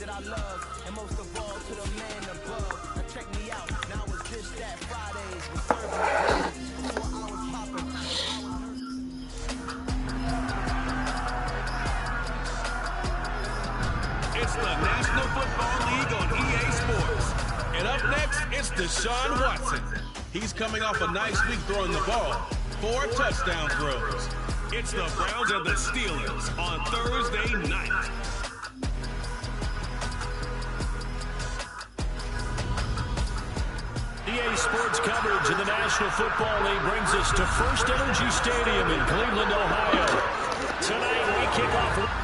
that I love, and most of all to the man above. Now check me out, now it's just that Fridays with serving before I was popping. It's the National Football League on EA Sports. And up next, it's Deshaun Watson. He's coming off a nice week throwing the ball. 4 touchdown throws. It's the Browns and the Steelers on Thursday night. EA Sports coverage of the National Football League brings us to First Energy Stadium in Cleveland, Ohio. Tonight we kick off.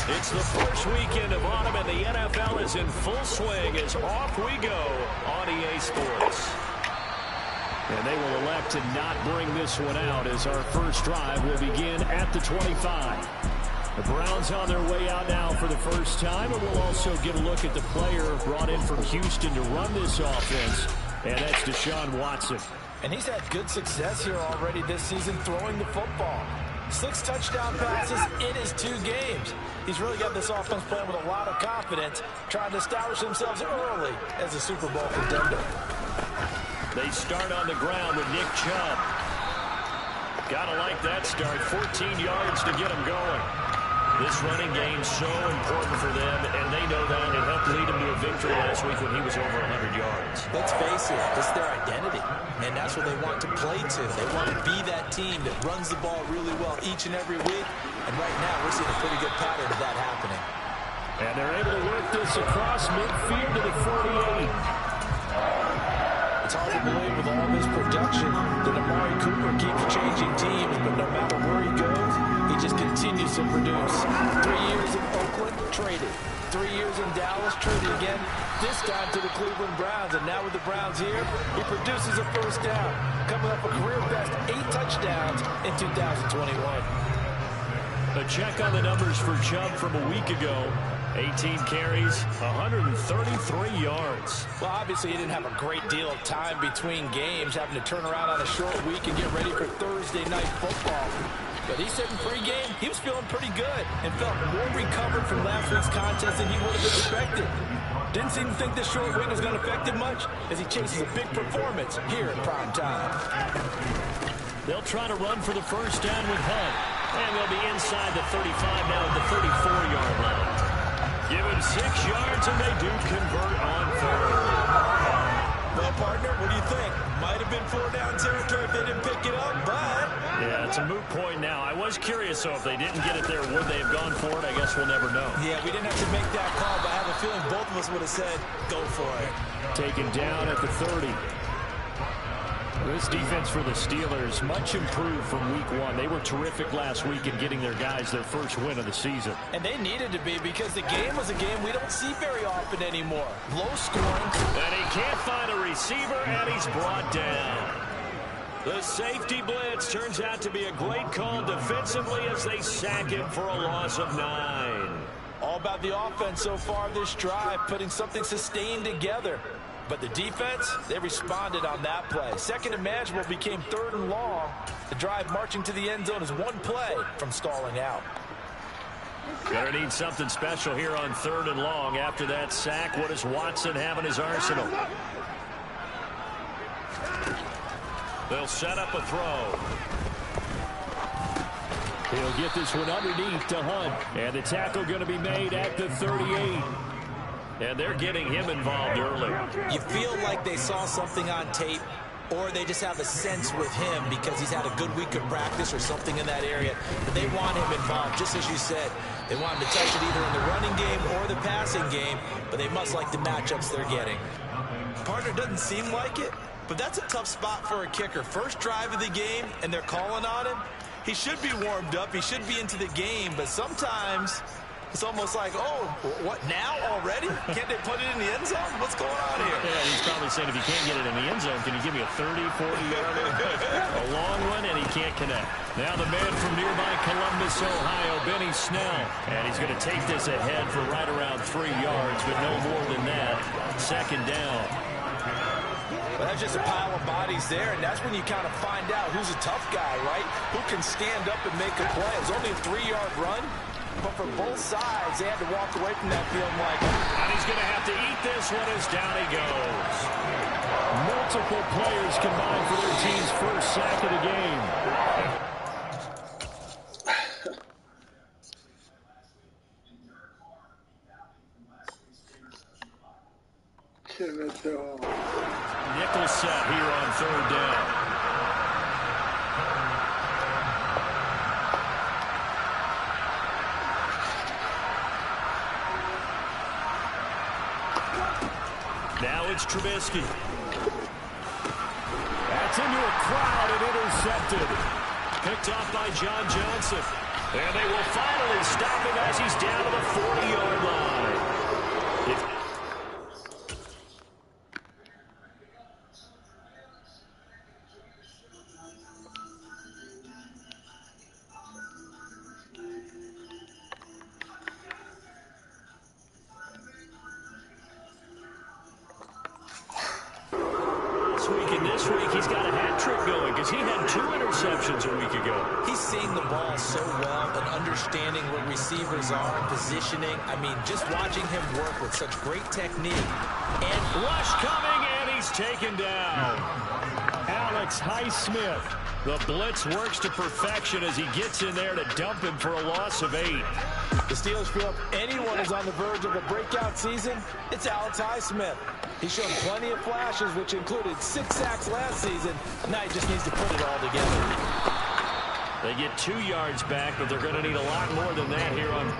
It's the first weekend of autumn, and the NFL is in full swing as off we go on EA Sports. And they will elect to not bring this one out as our first drive will begin at the 25. The Browns on their way out now for the first time, and we'll also get a look at the player brought in from Houston to run this offense, and that's Deshaun Watson. And he's had good success here already this season throwing the football. 6 touchdown passes in his 2 games. He's really got this offense playing with a lot of confidence, trying to establish themselves early as a Super Bowl contender. They start on the ground with Nick Chubb. Gotta like that start. 14 yards to get them going. This running game's so important for them, and they know that. It helped lead them to a victory last week when he was over 100 yards. Let's face it, it's their identity, and that's what they want to play to. They want to be that team that runs the ball really well each and every week, and right now we're seeing a pretty good pattern of that happening. And they're able to work this across midfield to the 48. It's hard to believe with all this production that Amari Cooper keeps changing teams, but no matter where he goes, he just continues to produce. 3 years in Oakland, traded. 3 years in Dallas, traded again, this time to the Cleveland Browns. And now with the Browns here, he produces a first down, coming up a career-best 8 touchdowns in 2021. A check on the numbers for Chubb from a week ago. 18 carries, 133 yards. Well, obviously he didn't have a great deal of time between games, having to turn around on a short week and get ready for Thursday night football. But he said in pregame he was feeling pretty good and felt more recovered from last week's contest than he would have expected. Didn't seem to think this short week was going to affect him much as he chases a big performance here in prime time. They'll try to run for the first down with Hunt. And they'll be inside the 35 now at the 34-yard line. Give him 6 yards, and they do convert on 3rd. Well, partner, what do you think? Might have been 4-down territory if they didn't pick it up, but... Yeah, it's a moot point now. I was curious, so if they didn't get it there, would they have gone for it? I guess we'll never know. Yeah, we didn't have to make that call, but I have a feeling both of us would have said, go for it. Taken down at the 30. This defense for the Steelers, much improved from week 1. They were terrific last week in getting their guys their first win of the season. And they needed to be because the game was a game we don't see very often anymore. Low scoring. And he can't find a receiver, and he's brought down. The safety blitz turns out to be a great call defensively as they sack him for a loss of 9. All about the offense so far this drive, putting something sustained together. But the defense, they responded on that play. Second and manageable became 3rd and long. The drive marching to the end zone is 1 play from stalling out. Gonna need something special here on 3rd and long. After that sack, what does Watson have in his arsenal? They'll set up a throw. He'll get this one underneath to Hunt. And the tackle going to be made at the 38. And they're getting him involved early. You feel like they saw something on tape, or they just have a sense with him because he's had a good week of practice or something in that area. But they want him involved, just as you said. They want him to touch it either in the running game or the passing game, but they must like the matchups they're getting. Partner, doesn't seem like it, but that's a tough spot for a kicker. First drive of the game, and they're calling on him. He should be warmed up. He should be into the game, but sometimes it's almost like, oh, what, now already? Can't they put it in the end zone? What's going on here? Yeah, he's probably saying if you can't get it in the end zone, can you give me a 30, 40-yarder? A long one, and he can't connect. Now the man from nearby Columbus, Ohio, Benny Snell. And he's going to take this ahead for right around 3 yards, but no more than that. Second down. That's just a pile of bodies there, and that's when you kind of find out who's a tough guy, right? Who can stand up and make a play. It was only a 3-yard run, but for both sides, they had to walk away from that feeling like, and he's going to have to eat this one as down he goes. Multiple players combined for their team's first sack of the game. Nickel set here on 3rd down. Now it's Trubisky. That's into a crowd and intercepted. Picked off by John Johnson. And they will finally stop him as he's down to the 40-yard line. This week he's got a hat trick going because he had 2 interceptions a week ago. He's seeing the ball so well and understanding where receivers are and positioning. I mean, just watching him work with such great technique. And rush coming, and he's taken down. Alex Highsmith. The blitz works to perfection as he gets in there to dump him for a loss of 8. The Steelers feel if anyone is on the verge of a breakout season, it's Alex Highsmith. He's shown plenty of flashes, which included 6 sacks last season. Now he just needs to put it all together. They get 2 yards back, but they're going to need a lot more than that here on...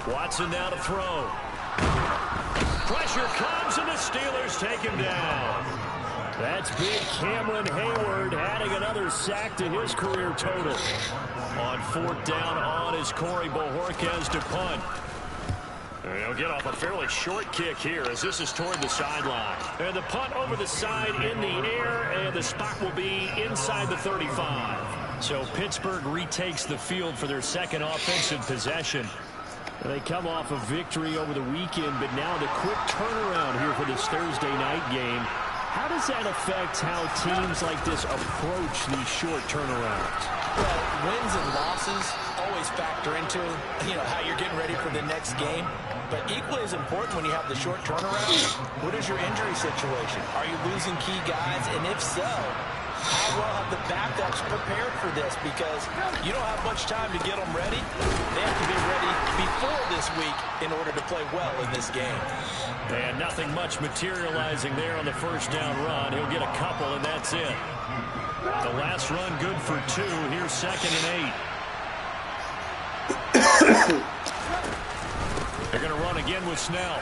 Watson now to throw. Pressure comes, and the Steelers take him down. That's big Cameron Hayward adding another sack to his career total. On 4th down on is Corey Bojorquez to punt. And he'll get off a fairly short kick here as this is toward the sideline. And the punt over the side in the air, and the spot will be inside the 35. So Pittsburgh retakes the field for their second offensive possession. They come off a victory over the weekend, but now the quick turnaround here for this Thursday night game. How does that affect how teams like this approach these short turnarounds? Well, wins and losses always factor into, how you're getting ready for the next game. But equally as important when you have the short turnaround, what is your injury situation? Are you losing key guys? And if so, how well have the backups prepared for this? Because you don't have much time to get them ready. They have to be ready before this week in order to play well in this game. And nothing much materializing there on the first down run. He'll get a couple, and that's it. The last run good for 2. Here's 2nd and 8. They're going to run again with Snell.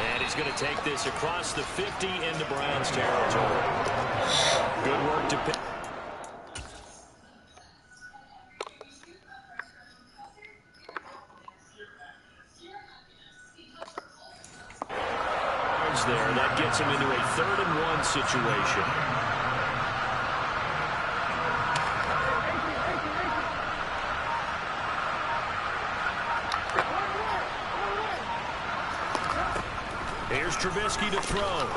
And he's going to take this across the 50 into Browns territory. Good work to pick. There, that gets him into a 3rd and 1 situation. Here's Trubisky to throw.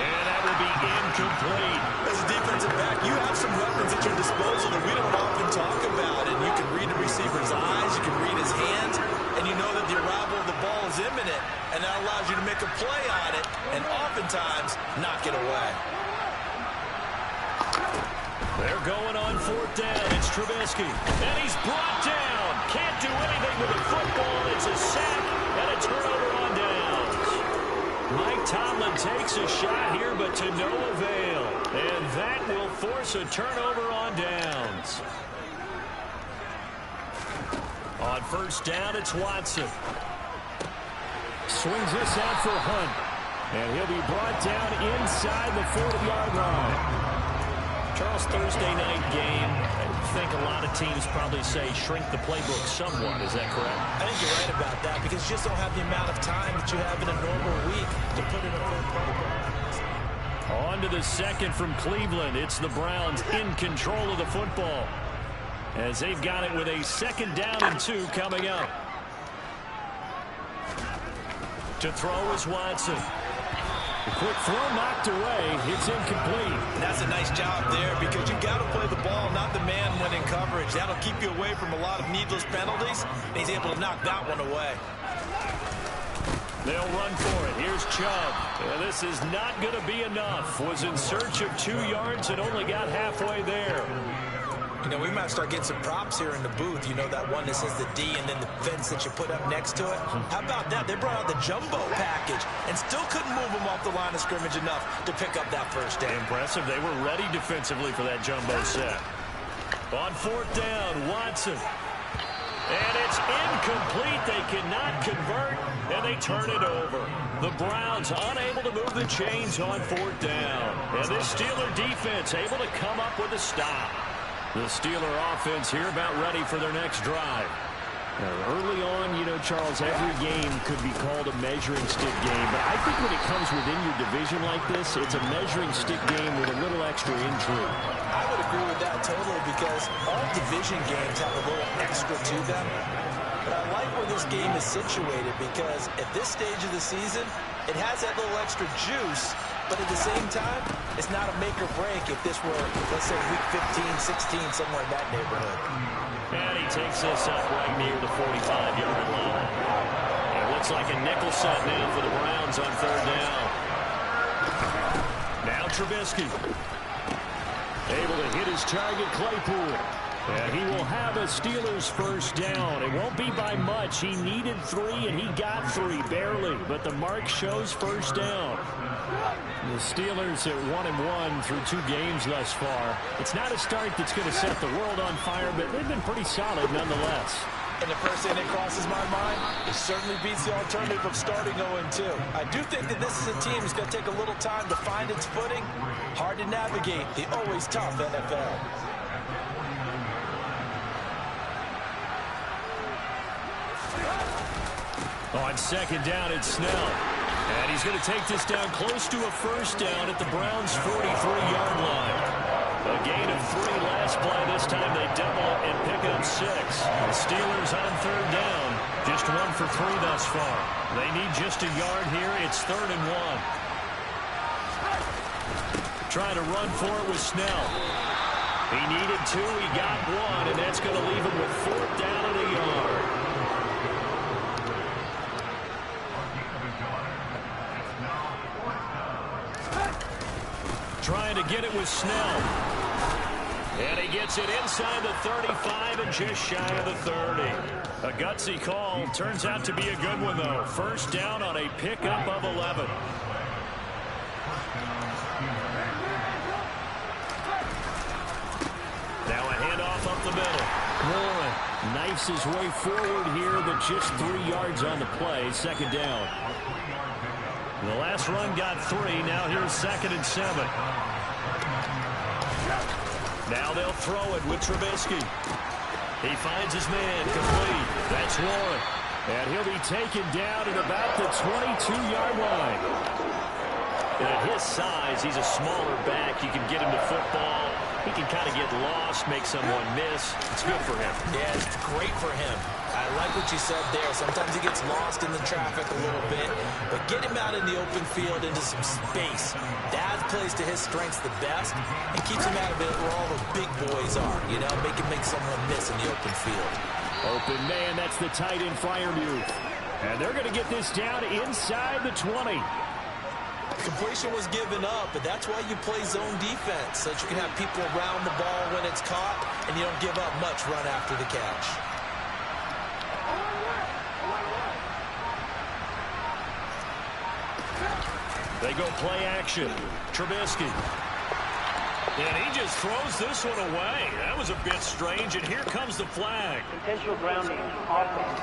And that will be incomplete. As a defensive back, you have some weapons at your disposal that we don't often talk about. And you can read the receiver's eyes, you can read his hands, and you know that the arrival of the ball is imminent. And that allows you to make a play on it and oftentimes knock it away. They're going on 4th down. It's Trubisky. And he's brought down. Can't do anything with the football. It's a sack and a turnover on downs. Mike Tomlin takes a shot here, but to no avail. And that will force a turnover on downs. On 1st down, it's Watson. Swings this out for Hunt. And he'll be brought down inside the 40-yard line. Charles, Thursday night game, I think a lot of teams probably say shrink the playbook somewhat. Is that correct? I think you're right about that because you just don't have the amount of time that you have in a normal week to put in a full playbook. On to the second from Cleveland. It's the Browns in control of the football as they've got it with a 2nd down and 2 coming up. To throw is Watson. The quick throw knocked away. It's incomplete. And that's a nice job there because you've got to play the ball, not the man when in coverage. That'll keep you away from a lot of needless penalties. And he's able to knock that one away. They'll run for it. Here's Chubb. And this is not going to be enough. Was in search of 2 yards and only got halfway there. You know, we might start getting some props here in the booth. You know, that one that says the D and then the fence that you put up next to it. How about that? They brought out the jumbo package and still couldn't move them off the line of scrimmage enough to pick up that first down. Impressive. They were ready defensively for that jumbo set. On 4th down, Watson. And it's incomplete. They cannot convert, and they turn it over. The Browns unable to move the chains on 4th down. And this Steeler defense able to come up with a stop. The Steeler offense here about ready for their next drive. Early on, you know, Charles, every game could be called a measuring stick game. But I think when it comes within your division like this, it's a measuring stick game with a little extra intrigue. I would agree with that totally because all division games have a little extra to them. But I like where this game is situated because at this stage of the season, it has that little extra juice. But at the same time, it's not a make or break if this were, let's say, week 15, 16, somewhere in that neighborhood. And he takes this up right near the 45-yard line. It looks like a nickel set now for the Browns on 3rd down. Now Trubisky. Able to hit his target, Claypool. And he will have a Steelers first down. It won't be by much. He needed 3, and he got 3, barely. But the mark shows first down. The Steelers at 1-1 through 2 games thus far. It's not a start that's going to set the world on fire, but they've been pretty solid nonetheless. And the first thing that crosses my mind, it certainly beats the alternative of starting 0-2. I do think that this is a team that's going to take a little time to find its footing. Hard to navigate the always tough NFL. On 2nd down, it's Snell. And he's going to take this down close to a first down at the Browns' 43-yard line. A gain of 3 last play. This time they double it and pick up 6. The Steelers on 3rd down. Just 1 for 3 thus far. They need just a yard here. It's 3rd and 1. Trying to run for it with Snell. He needed 2. He got 1, and that's going to leave him with 4th down and a yard. Trying to get it with Snell. And he gets it inside the 35 and just shy of the 30. A gutsy call. Turns out to be a good one, though. First down on a pickup of 11. Now a handoff up the middle. Warren knifes his way forward here, but just 3 yards on the play. 2nd down. The last run got 3. Now here's 2nd and 7. Now they'll throw it with Trubisky. He finds his man complete. That's Warren. And he'll be taken down at about the 22-yard line. And at his size, he's a smaller back. You can get him to football. He can kind of get lost, make someone miss. It's good for him. Yeah, it's great for him. I like what you said there. Sometimes he gets lost in the traffic a little bit, but get him out in the open field into some space. That plays to his strengths the best and keeps him out of it where all the big boys are, you know, make someone miss in the open field. Open man, that's the tight end Freiermuth. And they're going to get this down inside the 20. Completion was given up, but that's why you play zone defense, so that you can have people around the ball when it's caught, and you don't give up much run after the catch. They go play action. Trubisky. And he just throws this one away. That was a bit strange, and here comes the flag. Intentional grounding. Offense.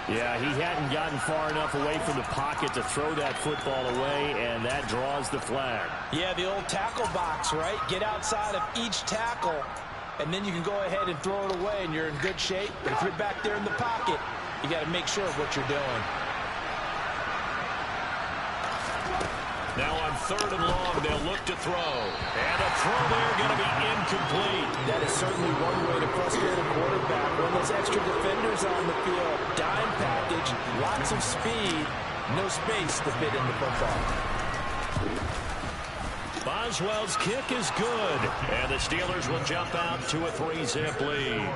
Yeah, he hadn't gotten far enough away from the pocket to throw that football away, and that draws the flag. Yeah, the old tackle box, right? Get outside of each tackle, and then you can go ahead and throw it away, and you're in good shape. But if you're back there in the pocket, you got to make sure of what you're doing. Now on 3rd and long, they'll look to throw. And a throw there going to be incomplete. That is certainly one way to frustrate a quarterback. When those extra defenders on the field, dime package, lots of speed, no space to fit in the football. Boswell's kick is good. And the Steelers will jump out to a 3-zip lead.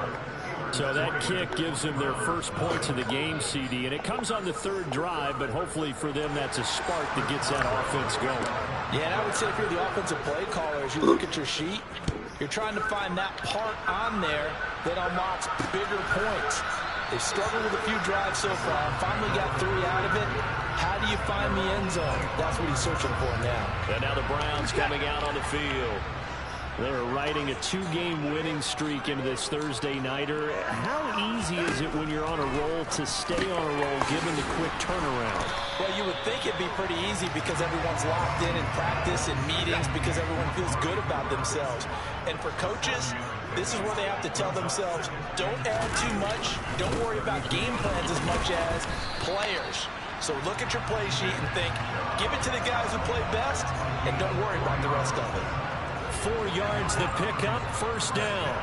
So that kick gives them their first points of the game, CD, and it comes on the 3rd drive, but hopefully for them that's a spark that gets that offense going. Yeah, and I would say if you're the offensive play caller, as you look at your sheet, you're trying to find that part on there that unlocks bigger points. They've struggled with a few drives so far, finally got 3 out of it. How do you find the end zone? That's what he's searching for now. And now the Browns coming out on the field. They're riding a 2-game winning streak into this Thursday nighter. How easy is it when you're on a roll to stay on a roll given the quick turnaround? Well, you would think it'd be pretty easy because everyone's locked in practice and meetings because everyone feels good about themselves. And for coaches, this is where they have to tell themselves, don't add too much. Don't worry about game plans as much as players. So look at your play sheet and think, give it to the guys who play best and don't worry about the rest of it. 4 yards the pickup, 1st down.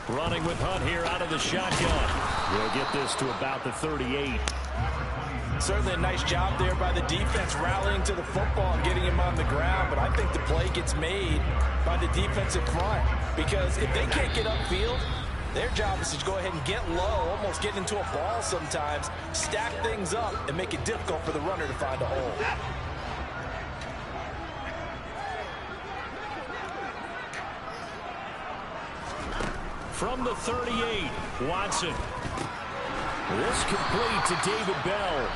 Running with Hunt here out of the shotgun. We'll get this to about the 38. Certainly a nice job there by the defense rallying to the football and getting him on the ground, but I think the play gets made by the defensive front because if they can't get upfield, their job is to go ahead and get low, almost get into a ball sometimes, stack things up, and make it difficult for the runner to find a hole. From the 38, Watson. This complete to David Bell.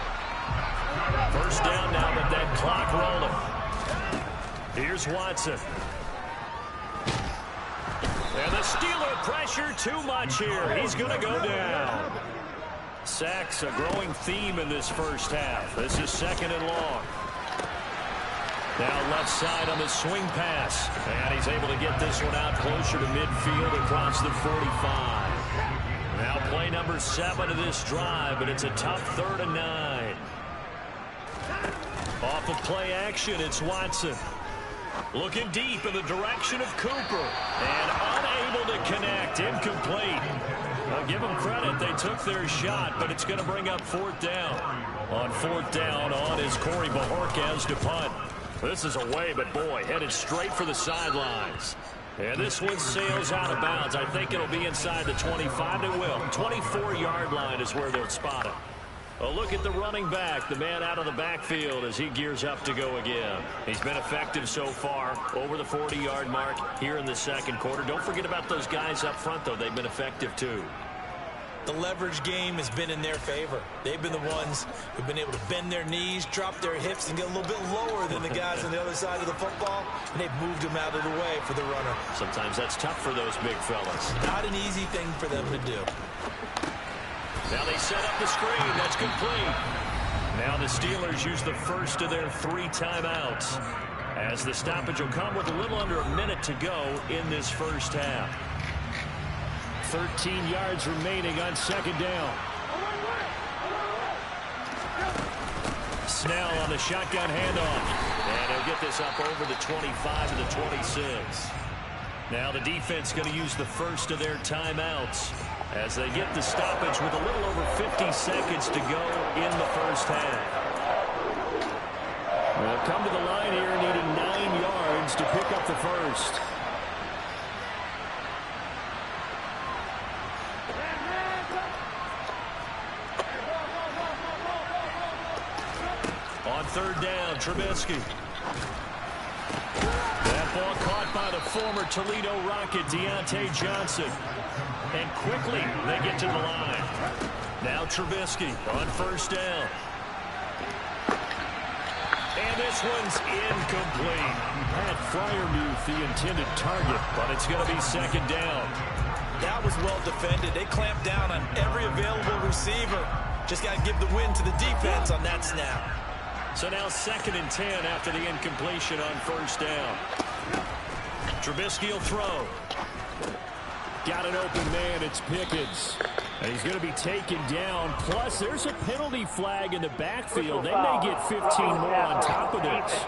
1st down now with that clock rolling. Here's Watson. And the Steeler pressure too much here. He's going to go down. Sacks a growing theme in this first half. This is 2nd and long. Now left side on the swing pass. And he's able to get this one out closer to midfield across the 45. Now play number 7 of this drive, but it's a tough 3rd and 9. Off of play action, it's Watson. Looking deep in the direction of Cooper. And unable to connect. Incomplete. I'll give them credit. They took their shot, but it's going to bring up 4th down. On 4th down, on is Corey Bajorquez to punt. This is away, but boy, headed straight for the sidelines. And this one sails out of bounds. I think it'll be inside the 25. It will. 24-yard line is where they'll spot it. A look at the running back, the man out of the backfield as he gears up to go again. He's been effective so far, over the 40-yard mark here in the 2nd quarter. Don't forget about those guys up front, though. They've been effective, too. The leverage game has been in their favor. They've been the ones who've been able to bend their knees, drop their hips, and get a little bit lower than the guys on the other side of the football, and they've moved them out of the way for the runner. Sometimes that's tough for those big fellas. Not an easy thing for them to do. Now they set up the screen. That's complete. Now the Steelers use the first of their 3 timeouts, as the stoppage will come with a little under a minute to go in this first half. 13 yards remaining on 2nd down. Snell on the shotgun handoff. And he'll get this up over the 25 to the 26. Now the defense going to use the first of their timeouts as they get the stoppage with a little over 50 seconds to go in the first half. They'll come to the line here needing 9 yards to pick up the first. On 3rd down, Trubisky. That ball caught by the former Toledo Rocket, Deontay Johnson. And quickly, they get to the line. Now Trubisky on 1st down. And this one's incomplete. Had Freiermuth the intended target, but it's going to be second down. That was well defended. They clamped down on every available receiver. Just got to give the win to the defense on that snap. So now 2nd and 10 after the incompletion on first down. Trubisky will throw. Got an open man. It's Pickens. And he's going to be taken down. Plus, there's a penalty flag in the backfield. They may get 15 more on top of this.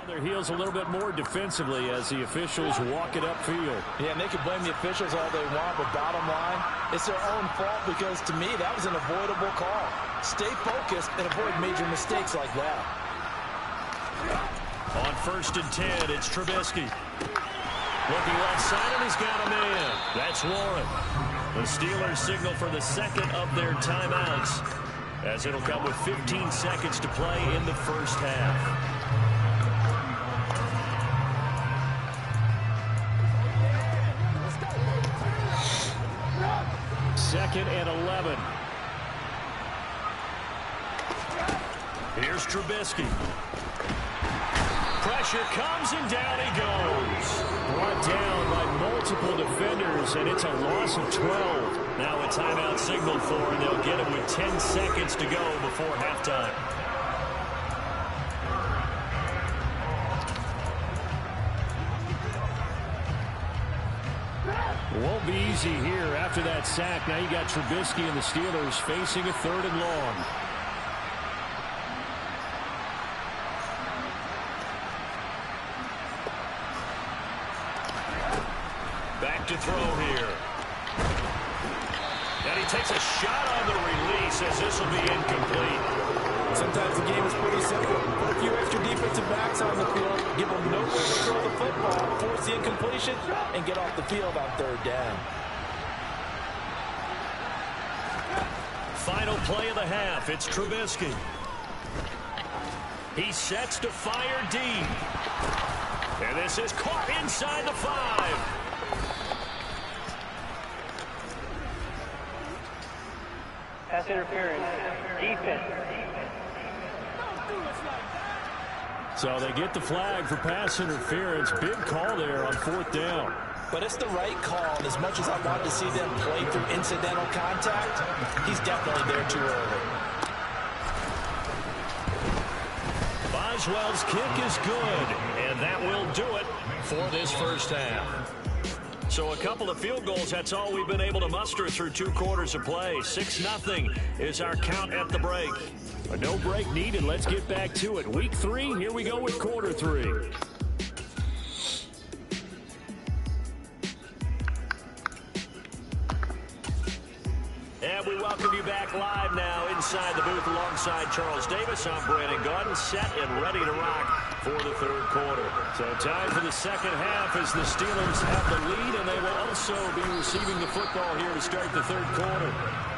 Their heels a little bit more defensively as the officials walk it upfield. Yeah, and they can blame the officials all they want, but bottom line, it's their own fault because, to me, that was an avoidable call. Stay focused and avoid major mistakes like that. On 1st and 10, it's Trubisky. Looking left side, and he's got a man. That's Warren. The Steelers signal for the 2nd of their timeouts, as it'll come with 15 seconds to play in the first half. 2nd and 11. Here's Trubisky. Pressure comes and down he goes. Brought down by multiple defenders, and it's a loss of 12. Now a timeout signal for, and they'll get it with 10 seconds to go before halftime. Won't be easy here after that sack. Now you got Trubisky and the Steelers facing a 3rd and long. Back to throw here. And he takes a shot on the release as this will be incomplete. Sometimes the game is pretty simple. Put a few extra defensive backs on the field, give them nowhere to throw the football, force the incompletion, and get off the field on 3rd down. Final play of the half. It's Trubisky. He sets to fire deep. And this is caught inside the 5. Pass interference. Defense. So they get the flag for pass interference. Big call there on 4th down. But it's the right call, and as much as I wanted to see them play through incidental contact, he's definitely there too early. Boswell's kick is good, and that will do it for this first half. So a couple of field goals, that's all we've been able to muster through 2 quarters of play. 6-0 is our count at the break. A no break needed. Let's get back to it. Week 3, here we go with quarter 3. And we welcome you back live now inside the booth alongside Charles Davis. I'm Brandon Gordon, set and ready to rock for the 3rd quarter. So time for the 2nd half as the Steelers have the lead, and they will also be receiving the football here to start the 3rd quarter.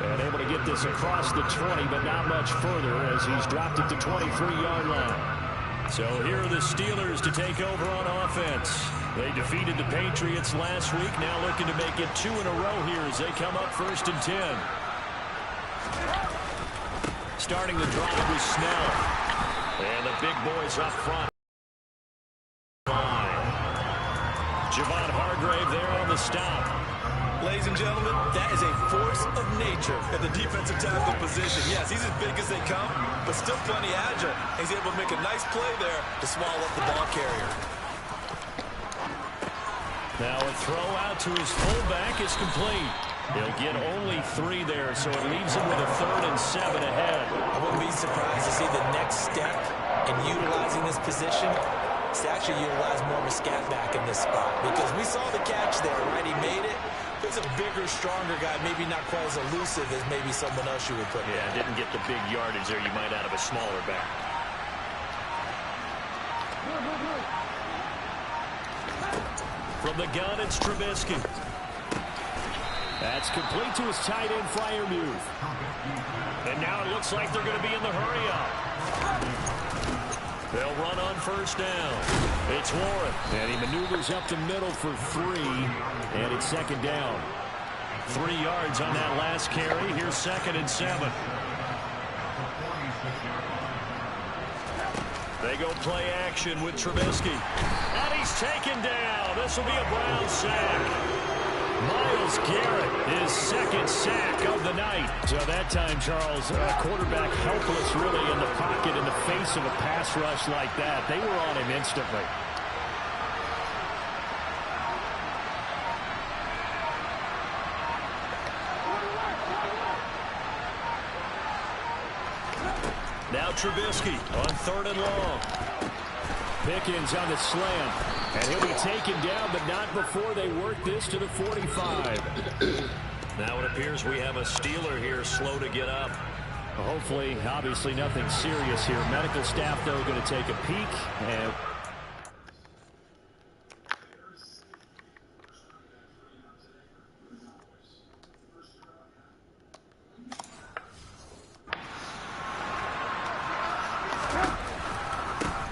And able to get this across the 20, but not much further as he's dropped it to 23-yard line. So here are the Steelers to take over on offense. They defeated the Patriots last week, now looking to make it 2 in a row here as they come up 1st and 10. Starting the drive with Snell. And the big boys up front. Javon Hargrave there on the stop. Ladies and gentlemen, that is a force of nature at the defensive tackle position. Yes, he's as big as they come, but still plenty agile. He's able to make a nice play there to swallow up the ball carrier. Now a throw out to his fullback is complete. He'll get only 3 there, so it leaves him with a 3rd and 7 ahead. I wouldn't be surprised to see the next step in utilizing this position is to actually utilize more of a scat back in this spot, because we saw the catch there, right? He made it. He's a bigger, stronger guy, maybe not quite as elusive as maybe someone else you would put. Yeah, didn't get the big yardage there you might out of a smaller back. From the gun, it's Trubisky. That's complete to his tight end, Freiermuth. And now it looks like they're going to be in the hurry-up. They'll run on first down. It's Warren. And he maneuvers up the middle for 3. And it's second down. 3 yards on that last carry. Here's 2nd and 7. They go play action with Trubisky. And he's taken down. This will be a Brown sack. Myles Garrett, his 2nd sack of the night. So that time, Charles, quarterback helpless really in the pocket in the face of a pass rush like that. They were on him instantly. Now Trubisky on 3rd and long. Pickens on the slant. And he'll be taken down, but not before they work this to the 45. Now it appears we have a Steeler here slow to get up. Hopefully, obviously nothing serious here. Medical staff, though, going to take a peek. And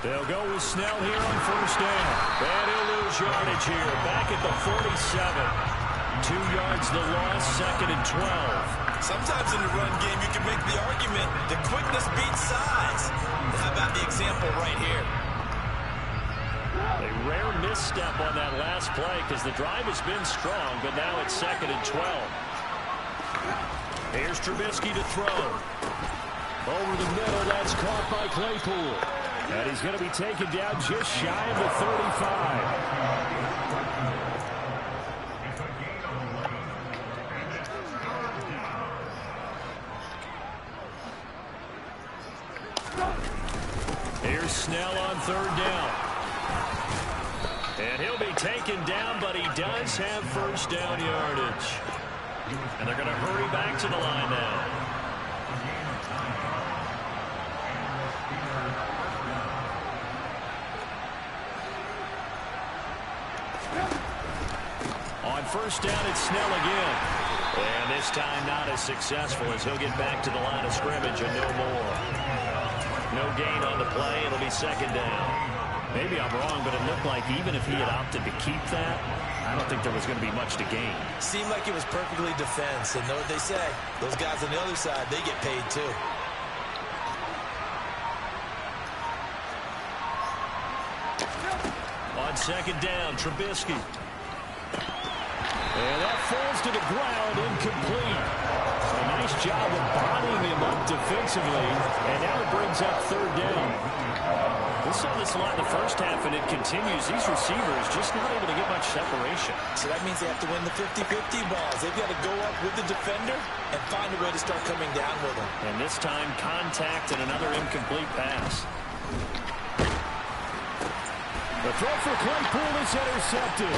they'll go with Snell here on first down. And he'll lose yardage here. Back at the 47. 2 yards the loss, 2nd and 12. Sometimes in the run game, you can make the argument the quickness beats size. How about the example right here? A rare misstep on that last play because the drive has been strong, but now it's 2nd and 12. Here's Trubisky to throw. Over the middle, that's caught by Claypool. And he's going to be taken down just shy of the 35. Here's Snell on 3rd down. And he'll be taken down, but he does have first down yardage. And they're going to hurry back to the line now. On first down, it's Snell again. And this time not as successful as he'll get back to the line of scrimmage and no more. No gain on the play. It'll be 2nd down. Maybe I'm wrong, but it looked like even if he had opted to keep that, I don't think there was going to be much to gain. Seemed like it was perfectly defense. And know what they say? Those guys on the other side, they get paid too. On 2nd down, Trubisky. And that falls to the ground, incomplete. A nice job of bodying him up defensively. And now it brings up 3rd down. We saw this a lot in the first half, and it continues. These receivers just not able to get much separation. So that means they have to win the 50-50 balls. They've got to go up with the defender and find a way to start coming down with him. And this time, contact and another incomplete pass. The throw for Claypool is intercepted.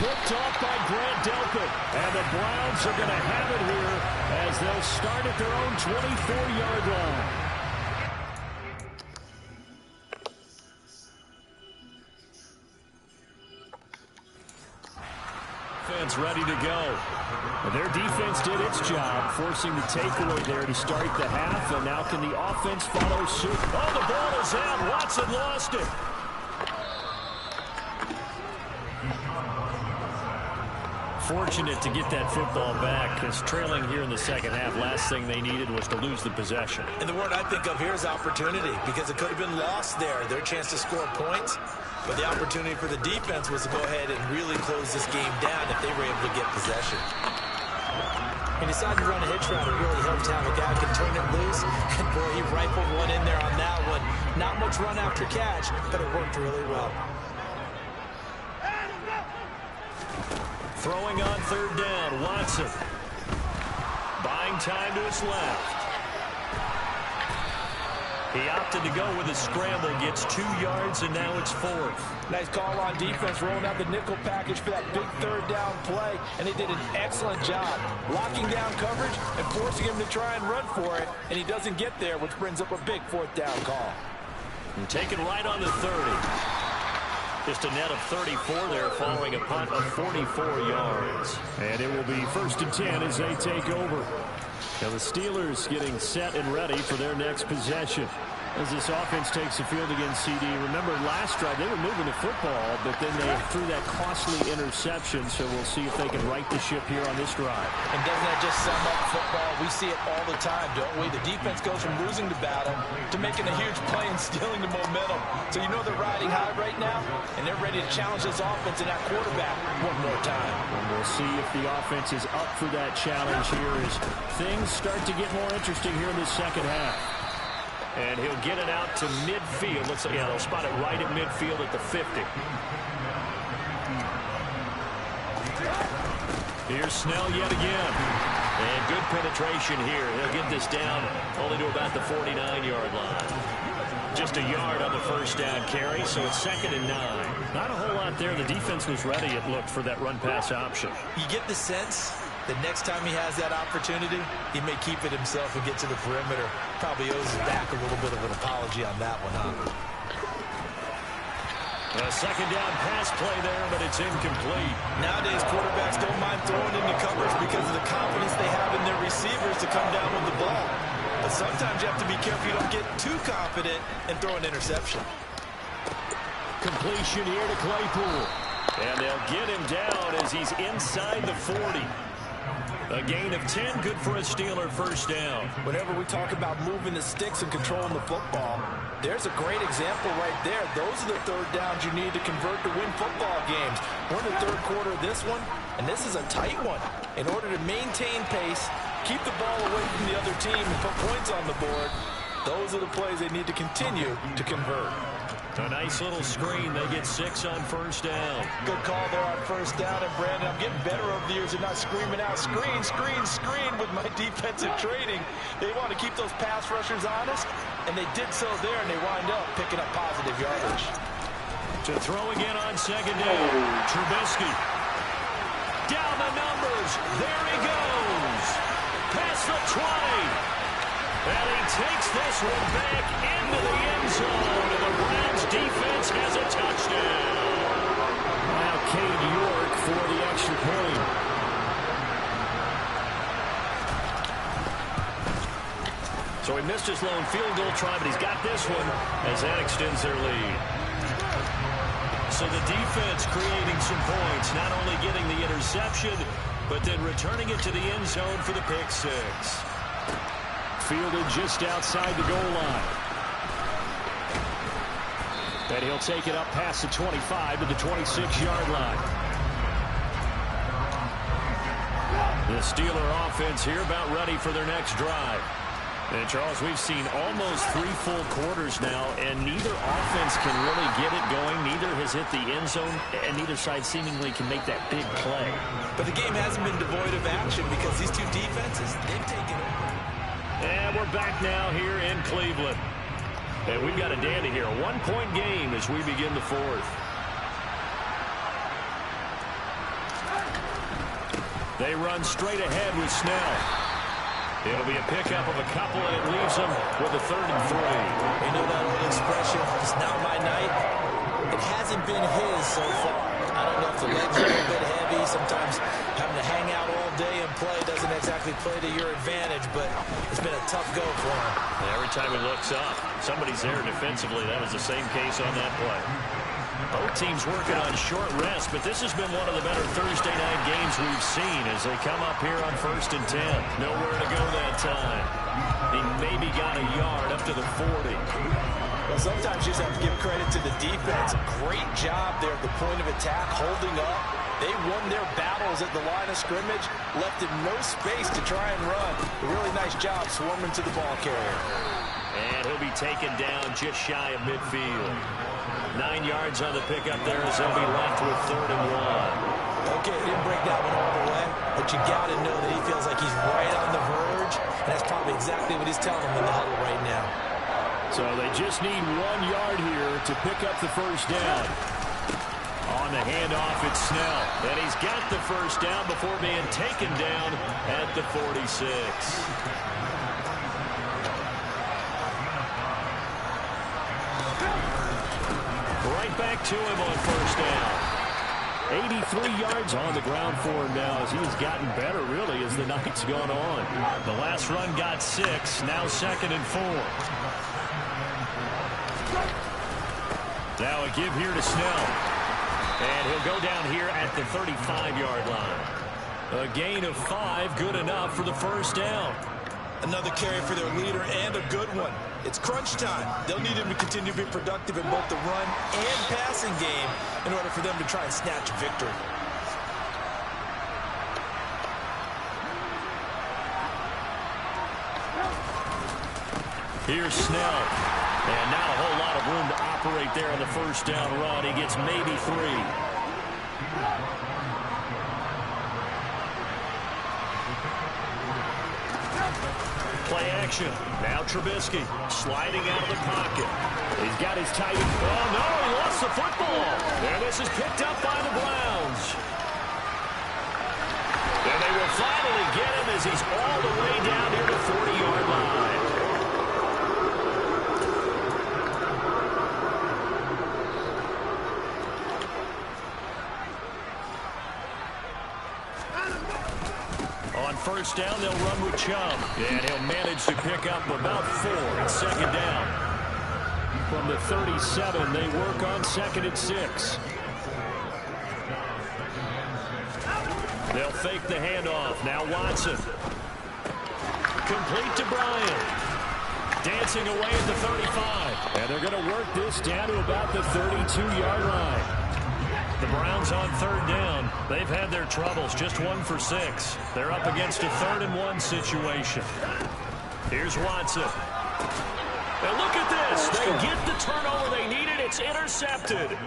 Picked off by Grant Delpit. And the Browns are going to have it here as they'll start at their own 24-yard line. Defense ready to go. Their defense did its job, forcing the takeaway there to start the half. And now can the offense follow suit? Oh, the ball is out. Watson lost it. Fortunate to get that football back because trailing here in the second half, last thing they needed was to lose the possession. And the word I think of here is opportunity because it could have been lost there. Their chance to score points. But the opportunity for the defense was to go ahead and really close this game down if they were able to get possession. He decided to run a hitch route. It really helped have a guy who can turn it loose. And, boy, he rifled one in there on that one. Not much run after catch, but it worked really well. Throwing on 3rd down, Watson. Buying time to his left. He opted to go with a scramble, gets 2 yards, and now it's 4th. Nice call on defense, rolling out the nickel package for that big 3rd down play, and they did an excellent job locking down coverage and forcing him to try and run for it, and he doesn't get there, which brings up a big 4th down call. And taken right on the 30. Just a net of 34 there following a punt of 44 yards. And it will be 1st and 10 as they take over. Now the Steelers getting set and ready for their next possession. As this offense takes the field against CD, remember last drive they were moving the football, but then they threw that costly interception, so we'll see if they can right the ship here on this drive. And doesn't that just sum up football? We see it all the time, don't we? The defense goes from losing the battle to making a huge play and stealing the momentum. So you know they're riding high right now, and they're ready to challenge this offense and that quarterback one more time. And we'll see if the offense is up for that challenge here as things start to get more interesting here in the second half. And he'll get it out to midfield. Looks like, yeah, they'll spot it right at midfield at the 50. Here's Snell yet again. And good penetration here. He'll get this down only to about the 49-yard line. Just a yard on the first down carry, so it's 2nd and 9. Not a whole lot there. The defense was ready, it looked, for that run-pass option. You get the sense that next time he has that opportunity, he may keep it himself and get to the perimeter. Probably owes his back a little bit of an apology on that one, huh? A second down pass play there, but it's incomplete. Nowadays, quarterbacks don't mind throwing into coverage because of the confidence they have in their receivers to come down with the ball. But sometimes you have to be careful you don't get too confident and throw an interception. Completion here to Claypool. And they'll get him down as he's inside the 40. A gain of 10, good for a Steeler first down. Whenever we talk about moving the sticks and controlling the football, there's a great example right there. Those are the third downs you need to convert to win football games. We're in the third quarter of this one, and this is a tight one. In order to maintain pace, keep the ball away from the other team, and put points on the board, those are the plays they need to continue to convert. A nice little screen. They get 6 on first down. Good call there on first down. And, Brandon, I'm getting better over the years and not screaming out, screen, screen, screen with my defensive training. They want to keep those pass rushers honest, and they did so there, and they wind up picking up positive yardage. To throw again on second down. Trubisky. Down the numbers. There he goes. Past the 20. And he takes this one back into the end zone. And the Browns defense has a touchdown. Now Cade York for the extra point. So he missed his lone field goal try, but he's got this one as that extends their lead. So the defense creating some points, not only getting the interception, but then returning it to the end zone for the pick six. Fielded just outside the goal line. And he'll take it up past the 25 to the 26-yard line. The Steeler offense here about ready for their next drive. And, Charles, we've seen almost 3 full quarters now, and neither offense can really get it going. Neither has hit the end zone, and neither side seemingly can make that big play. But the game hasn't been devoid of action because these two defenses, they've taken over. And we're back now here in Cleveland. And we've got a dandy here. A 1-point game as we begin the fourth. They run straight ahead with Snell. It'll be a pickup of a couple, and it leaves them with a 3rd and 3. You know that old expression, it's not my night? It hasn't been his so far. I don't know if the legs are a little bit heavy. Sometimes having to hang out all day and play doesn't exactly play to your advantage, but it's been a tough go for him. And every time he looks up, somebody's there defensively. That was the same case on that play. Both teams working on short rest, but this has been one of the better Thursday night games we've seen as they come up here on 1st and 10. Nowhere to go that time. He maybe got a yard up to the 40. Well, sometimes you just have to give credit to the defense. Great job there at the point of attack, holding up. They won their battles at the line of scrimmage, left him no space to try and run. A really nice job swarming to the ball carrier. And he'll be taken down just shy of midfield. 9 yards on the pickup there as they'll be left with 3rd and 1. Okay, didn't break that one all the way, but you got to know that he feels like he's right on the verge, and that's probably exactly what he's telling him in the huddle right now. So they just need 1 yard here to pick up the first down. On the handoff, it's Snell. And he's got the first down before being taken down at the 46. Right back to him on first down. 83 yards on the ground for him now as he's gotten better, really, as the night's gone on. The last run got 6, now 2nd and 4. Now a give here to Snell. And he'll go down here at the 35-yard line. A gain of 5, good enough for the first down. Another carry for their leader and a good one. It's crunch time. They'll need him to continue to be productive in both the run and passing game in order for them to try and snatch a victory. Here's Snell. And not a whole lot of room to operate there on the first down run. He gets maybe 3. Play action. Now Trubisky sliding out of the pocket. He's got his tight end. Oh, no, he lost the football. And this is picked up by the Browns. And they will finally get him as he's all the way down near the 40-yard line. On first down, they'll run with Chubb. And he'll manage to pick up about 4 at second down. From the 37, they work on 2nd and 6. They'll fake the handoff. Now Watson. Complete to Bryant. Dancing away at the 35. And they're going to work this down to about the 32-yard line. The Browns on 3rd down. They've had their troubles. Just 1 for 6. They're up against a 3rd and 1 situation. Here's Watson. And look at this. They get the turnover they needed. It's intercepted.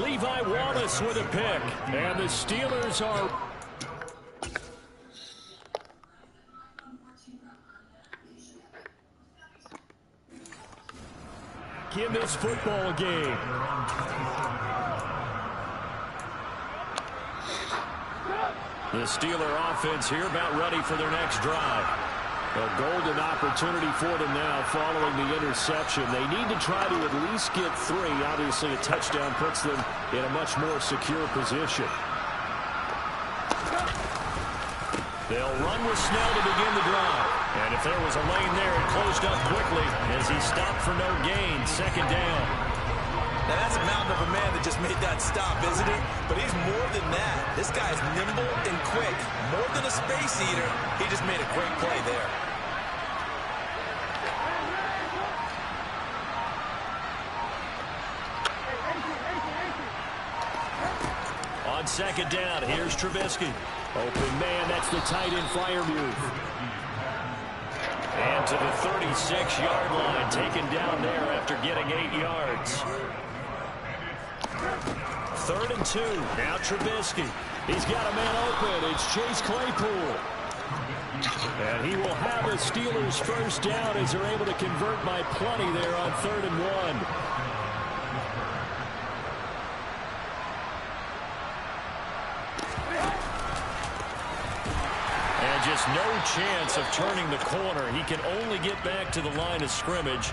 Levi Wallace with a pick. And the Steelers are... in this football game. The Steeler offense here about ready for their next drive. A golden opportunity for them now following the interception. They need to try to at least get 3. Obviously, a touchdown puts them in a much more secure position. They'll run with Snell to begin the drive. And if there was a lane there, it closed up quickly as he stopped for no gain. 2nd down. Now, that's a mountain of a man that just made that stop, isn't it? But he's more than that. This guy's nimble and quick. More than a space eater. He just made a great play there. On 2nd down, here's Trubisky. Open man, that's the tight end flyer move. And to the 36-yard line, taken down there after getting 8 yards. 3rd and 2. Now Trubisky. He's got a man open. It's Chase Claypool. And he will have the Steelers first down as they're able to convert by plenty there on 3rd and 1. Just no chance of turning the corner. He can only get back to the line of scrimmage.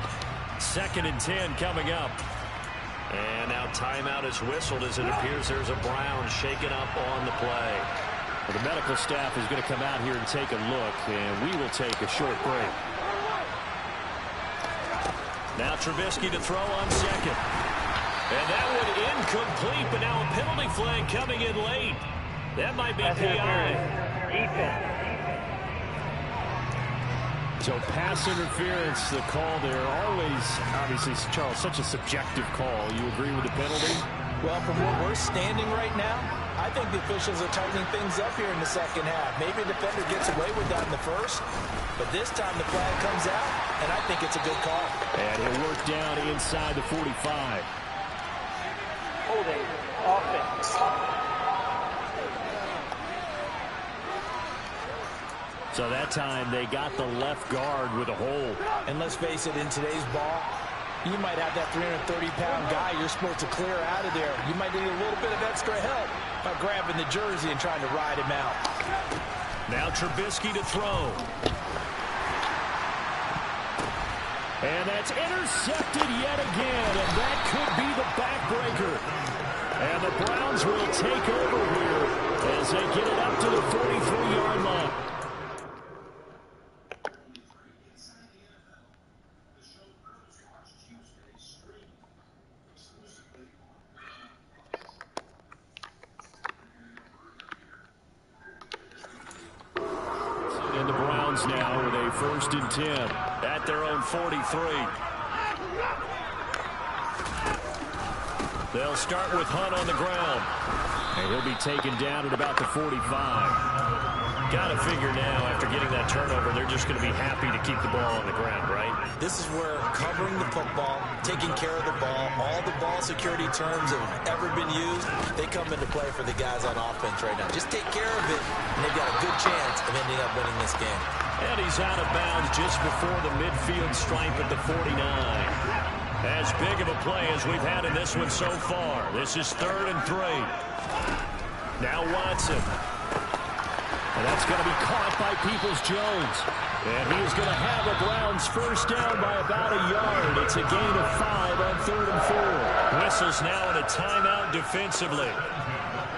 2nd and 10 coming up. And now timeout is whistled as it appears there's a Brown shaken up on the play. Well, the medical staff is going to come out here and take a look, and we will take a short break. Now Trubisky to throw on 2nd. And that one incomplete, but now a penalty flag coming in late. That might be PI. Defense. So pass interference, the call there. Always, obviously, Charles, such a subjective call. You agree with the penalty? Well, from where we're standing right now, I think the officials are tightening things up here in the 2nd half. Maybe a defender gets away with that in the 1st, but this time the flag comes out, and I think it's a good call. And he'll work down inside the 45. Holding. Offense. So that time they got the left guard with a hold. And let's face it, in today's ball, you might have that 330-pound guy you're supposed to clear out of there. You might need a little bit of extra help by grabbing the jersey and trying to ride him out. Now Trubisky to throw. And that's intercepted yet again, and that could be the backbreaker. And the Browns will take over here as they get it up to the 43-yard line. And the Browns now with a 1st and 10 at their own 43. They'll start with Hunt on the ground. And he'll be taken down at about the 45. Got to figure now, after getting that turnover, they're just going to be happy to keep the ball on the ground, right? This is where covering the football, taking care of the ball, all the ball security terms that have ever been used, they come into play for the guys on offense right now. Just take care of it, and they've got a good chance of ending up winning this game. And he's out of bounds just before the midfield stripe at the 49. As big of a play as we've had in this one so far. This is 3rd and 3. Now Watson. And that's going to be caught by Peoples-Jones. And he's going to have the Browns first down by about a yard. It's a gain of 5 on 3rd and 4. Whistles now in a timeout defensively.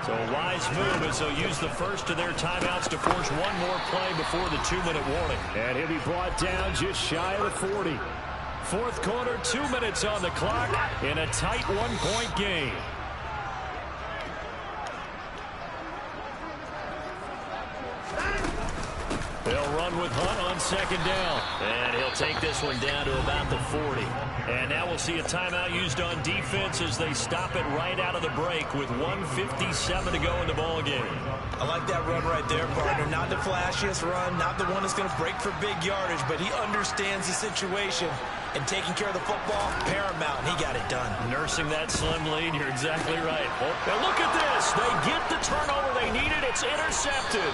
So a wise move as they'll use the first of their timeouts to force one more play before the 2-minute warning. And he'll be brought down just shy of the 40. 4th quarter, 2 minutes on the clock in a tight 1-point game. They'll run with Hunt on 2nd down. And he'll take this one down to about the 40. And now we'll see a timeout used on defense as they stop it right out of the break with 1:57 to go in the ball game. I like that run right there, partner. Not the flashiest run, not the one that's going to break for big yardage, but he understands the situation. And taking care of the football, paramount, and he got it done. Nursing that slim lead, you're exactly right. Oh, now look at this. They get the turnover they needed. It's intercepted.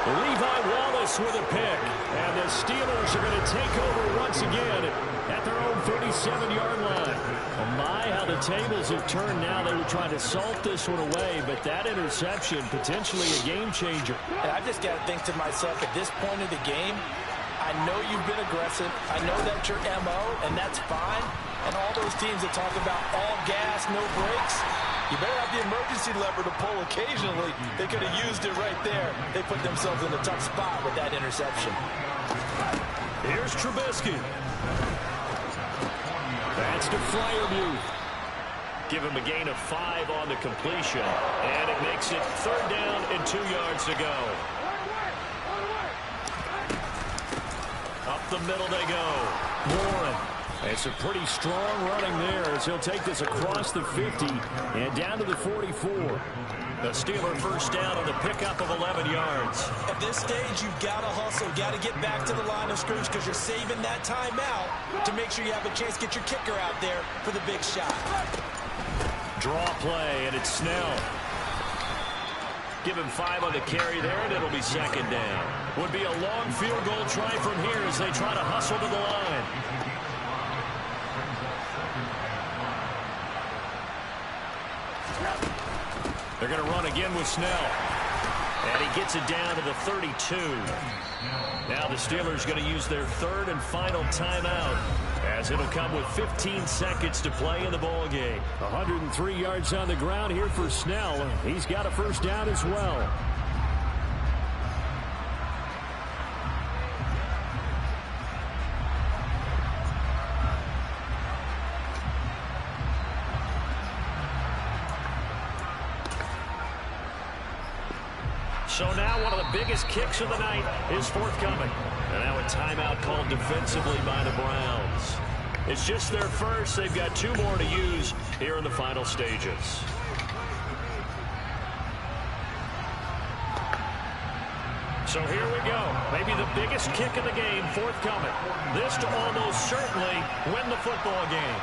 Levi Wallace with a pick. And the Steelers are going to take over once again at their own 37-yard line. Oh my, how the tables have turned now. They were trying to salt this one away, but that interception, potentially a game changer. And I just got to think to myself, at this point of the game, I know you've been aggressive. I know that's your MO, and that's fine. And all those teams that talk about all gas, no brakes, you better have the emergency lever to pull occasionally. They could have used it right there. They put themselves in a tough spot with that interception. Here's Trubisky. That's to Freiermuth. Give him a gain of 5 on the completion. And it makes it 3rd down and 2 yards to go. Up the middle they go. Warren. It's a pretty strong running there as he'll take this across the 50 and down to the 44. The Steeler first down on the pickup of 11 yards. At this stage, you've got to hustle. Got to get back to the line of scrimmage because you're saving that timeout to make sure you have a chance to get your kicker out there for the big shot. Draw play, and it's Snell. Give him 5 on the carry there, and it'll be 2nd down. Would be a long field goal try from here as they try to hustle to the line. They're going to run again with Snell. And he gets it down to the 32. Now the Steelers going to use their 3rd and final timeout as it'll come with 15 seconds to play in the ball game. 103 yards on the ground here for Snell. He's got a first down as well. So now one of the biggest kicks of the night is forthcoming. And now a timeout called defensively by the Browns. It's just their first. They've got 2 more to use here in the final stages. So here we go. Maybe the biggest kick of the game forthcoming. This to almost certainly win the football game.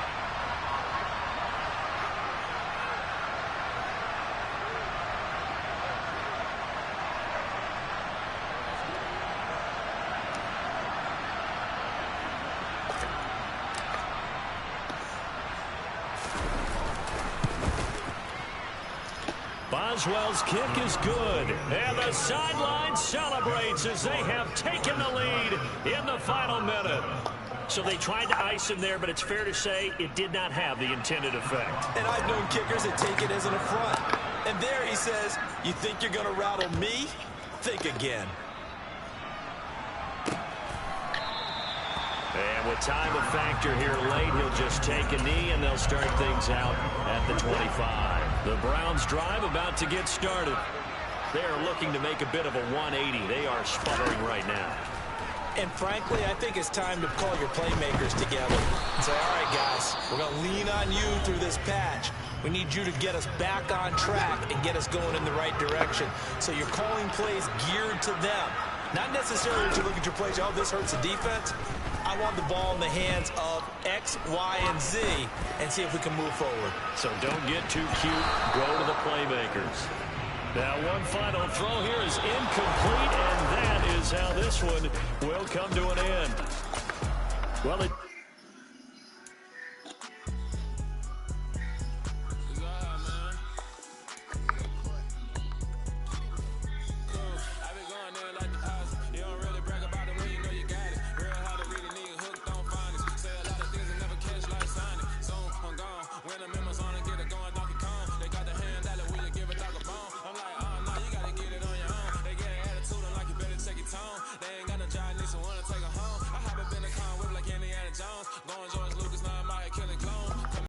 Boswell's kick is good, and the sideline celebrates as they have taken the lead in the final minute. So they tried to ice him there, but it's fair to say it did not have the intended effect. And I've known kickers that take it as an affront. And there he says, you think you're going to rattle me? Think again. And with time a factor here late, he'll just take a knee, and they'll start things out at the 25. The Browns drive about to get started. They are looking to make a bit of a 180. They are sputtering right now. And frankly, I think it's time to call your playmakers together and say, all right, guys, we're going to lean on you through this patch. We need you to get us back on track and get us going in the right direction. So you're calling plays geared to them. Not necessarily that you look at your plays, oh, this hurts the defense. I want the ball in the hands of X, Y, and Z and see if we can move forward. So don't get too cute. Go to the playmakers. Now one final throw here is incomplete, and that is how this one will come to an end. Well,